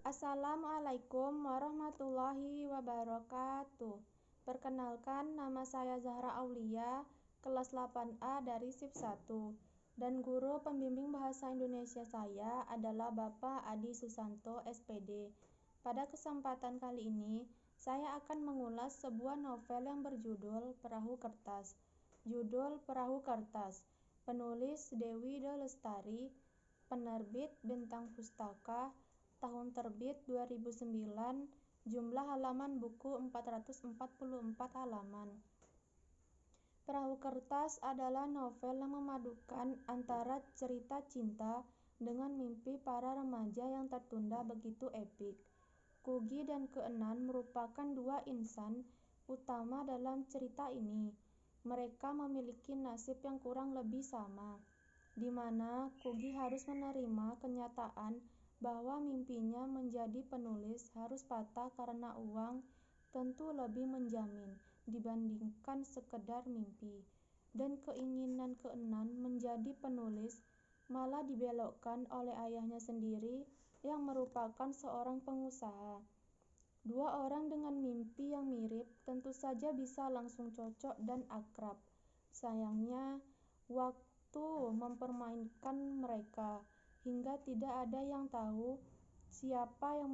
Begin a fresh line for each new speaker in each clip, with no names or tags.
Assalamualaikum warahmatullahi wabarakatuh. Perkenalkan, nama saya Zahra Aulia, kelas 8A dari SIP 1, dan guru pembimbing bahasa Indonesia saya adalah Bapak Adi Susanto, SPD. Pada kesempatan kali ini, saya akan mengulas sebuah novel yang berjudul Perahu Kertas. Judul Perahu Kertas, penulis Dewi De Lestari, penerbit Bentang Pustaka, tahun terbit 2009, jumlah halaman buku 444 halaman. Perahu Kertas adalah novel yang memadukan antara cerita cinta dengan mimpi para remaja yang tertunda begitu epik. Kugi dan Keenan merupakan dua insan utama dalam cerita ini. Mereka memiliki nasib yang kurang lebih sama, di mana Kugi harus menerima kenyataan bahwa mimpinya menjadi penulis harus patah karena uang tentu lebih menjamin dibandingkan sekedar mimpi, dan keinginan Keenan menjadi penulis malah dibelokkan oleh ayahnya sendiri yang merupakan seorang pengusaha. Dua orang dengan mimpi yang mirip tentu saja bisa langsung cocok dan akrab. Sayangnya, waktu mempermainkan mereka hingga tidak ada yang tahu siapa yang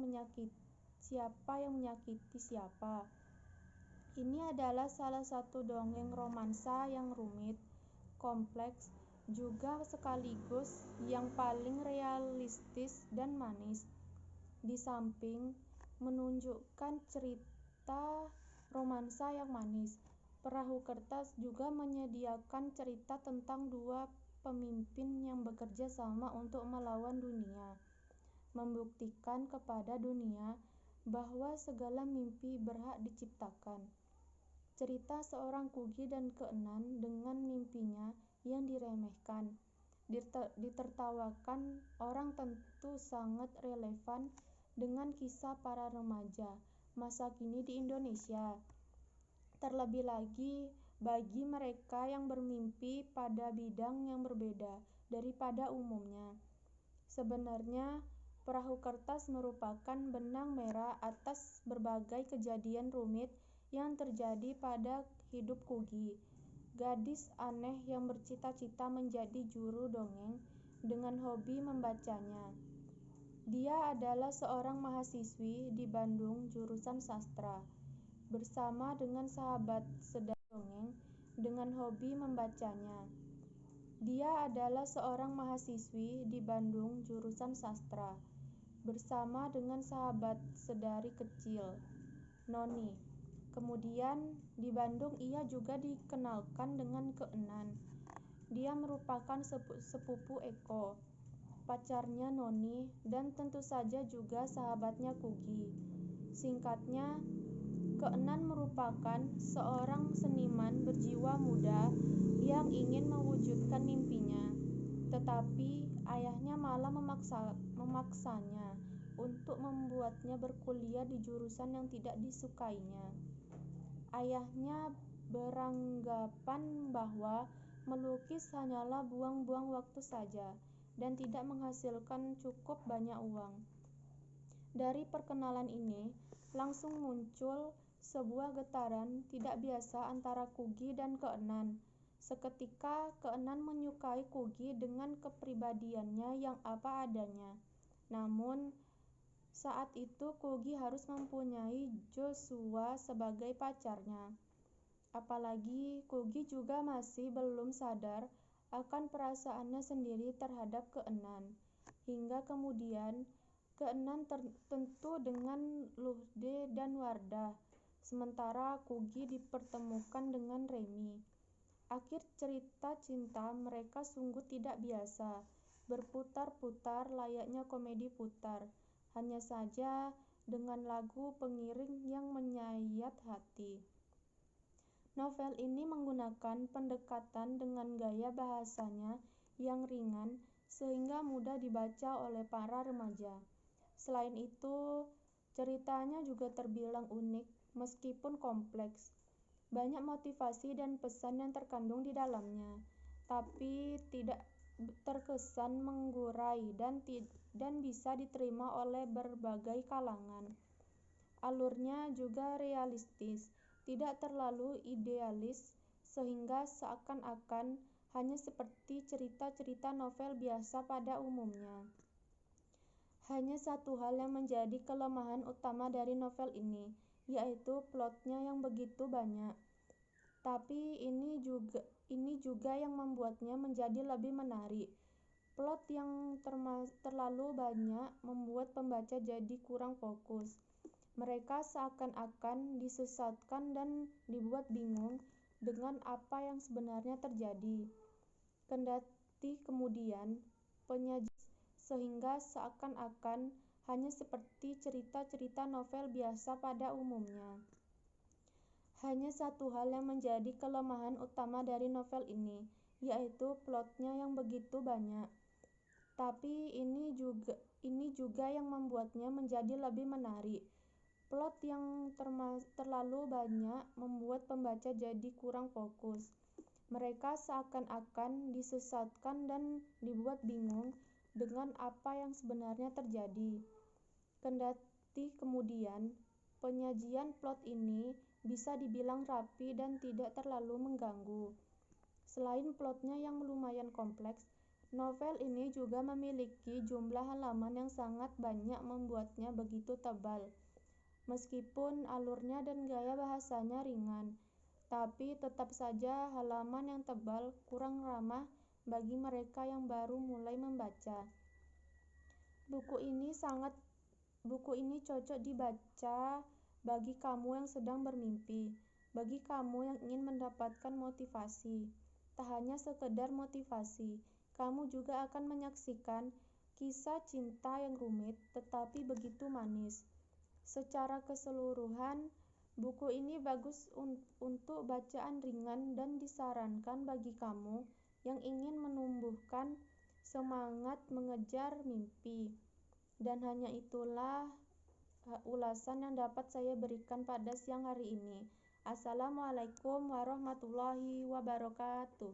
menyakiti siapa. Ini adalah salah satu dongeng romansa yang rumit, kompleks, juga sekaligus yang paling realistis dan manis. Di samping menunjukkan cerita romansa yang manis, Perahu Kertas juga menyediakan cerita tentang dua pemimpin yang bekerja sama untuk melawan dunia, membuktikan kepada dunia bahwa segala mimpi berhak diciptakan. Cerita seorang Kugi dan Keenan dengan mimpinya yang diremehkan, ditertawakan orang tentu sangat relevan dengan kisah para remaja masa kini di Indonesia. Terlebih lagi bagi mereka yang bermimpi pada bidang yang berbeda daripada umumnya. Sebenarnya, Perahu Kertas merupakan benang merah atas berbagai kejadian rumit yang terjadi pada hidup Kugi, gadis aneh yang bercita-cita menjadi juru dongeng dengan hobi membacanya. Dia adalah seorang mahasiswi di Bandung jurusan sastra. Bersama dengan sahabat sedang dengan hobi membacanya. Dia adalah seorang mahasiswi di Bandung jurusan sastra. Bersama dengan sahabat sedari kecil, Noni. Kemudian di Bandung ia juga dikenalkan dengan Keenan. Dia merupakan sepupu Eko, pacarnya Noni, dan tentu saja juga sahabatnya Kugi. Singkatnya, Keenan merupakan seorang seniman berjiwa muda yang ingin mewujudkan mimpinya, tetapi ayahnya malah memaksanya untuk membuatnya berkuliah di jurusan yang tidak disukainya. Ayahnya beranggapan bahwa melukis hanyalah buang-buang waktu saja dan tidak menghasilkan cukup banyak uang. Dari perkenalan ini langsung muncul sebuah getaran tidak biasa antara Kugi dan Keenan. Seketika Keenan menyukai Kugi dengan kepribadiannya yang apa adanya. Namun saat itu Kugi harus mempunyai Joshua sebagai pacarnya. Apalagi Kugi juga masih belum sadar akan perasaannya sendiri terhadap Keenan. Hingga kemudian Keenan tentu dengan Luhde dan Wardah, sementara Kugi dipertemukan dengan Remi. Akhir cerita cinta mereka sungguh tidak biasa, berputar-putar layaknya komedi putar, hanya saja dengan lagu pengiring yang menyayat hati. Novel ini menggunakan pendekatan dengan gaya bahasanya yang ringan sehingga mudah dibaca oleh para remaja. Selain itu, ceritanya juga terbilang unik meskipun kompleks. Banyak motivasi dan pesan yang terkandung di dalamnya, tapi tidak terkesan menggurai dan bisa diterima oleh berbagai kalangan. Alurnya juga realistis, tidak terlalu idealis sehingga seakan-akan hanya seperti cerita-cerita novel biasa pada umumnya. Hanya satu hal yang menjadi kelemahan utama dari novel ini, yaitu plotnya yang begitu banyak. Tapi ini juga yang membuatnya menjadi lebih menarik. Plot yang terlalu banyak membuat pembaca jadi kurang fokus. Mereka seakan-akan disesatkan dan dibuat bingung dengan apa yang sebenarnya terjadi. Kendati kemudian penyajian sehingga seakan-akan hanya seperti cerita-cerita novel biasa pada umumnya. Hanya satu hal yang menjadi kelemahan utama dari novel ini, yaitu plotnya yang begitu banyak. Tapi ini juga yang membuatnya menjadi lebih menarik. Plot yang terlalu banyak membuat pembaca jadi kurang fokus. Mereka seakan-akan disesatkan dan dibuat bingung dengan apa yang sebenarnya terjadi. Kendati kemudian penyajian plot ini bisa dibilang rapi dan tidak terlalu mengganggu. Selain plotnya yang lumayan kompleks, novel ini juga memiliki jumlah halaman yang sangat banyak membuatnya begitu tebal. Meskipun alurnya dan gaya bahasanya ringan, tapi tetap saja halaman yang tebal kurang ramah bagi mereka yang baru mulai membaca. Buku ini cocok dibaca bagi kamu yang sedang bermimpi, bagi kamu yang ingin mendapatkan motivasi. Tak hanya sekedar motivasi, kamu juga akan menyaksikan kisah cinta yang rumit tetapi begitu manis. Secara keseluruhan, buku ini bagus untuk bacaan ringan dan disarankan bagi kamu yang ingin menumbuhkan semangat mengejar mimpi. Dan hanya itulah ulasan yang dapat saya berikan pada siang hari ini. Assalamualaikum warahmatullahi wabarakatuh.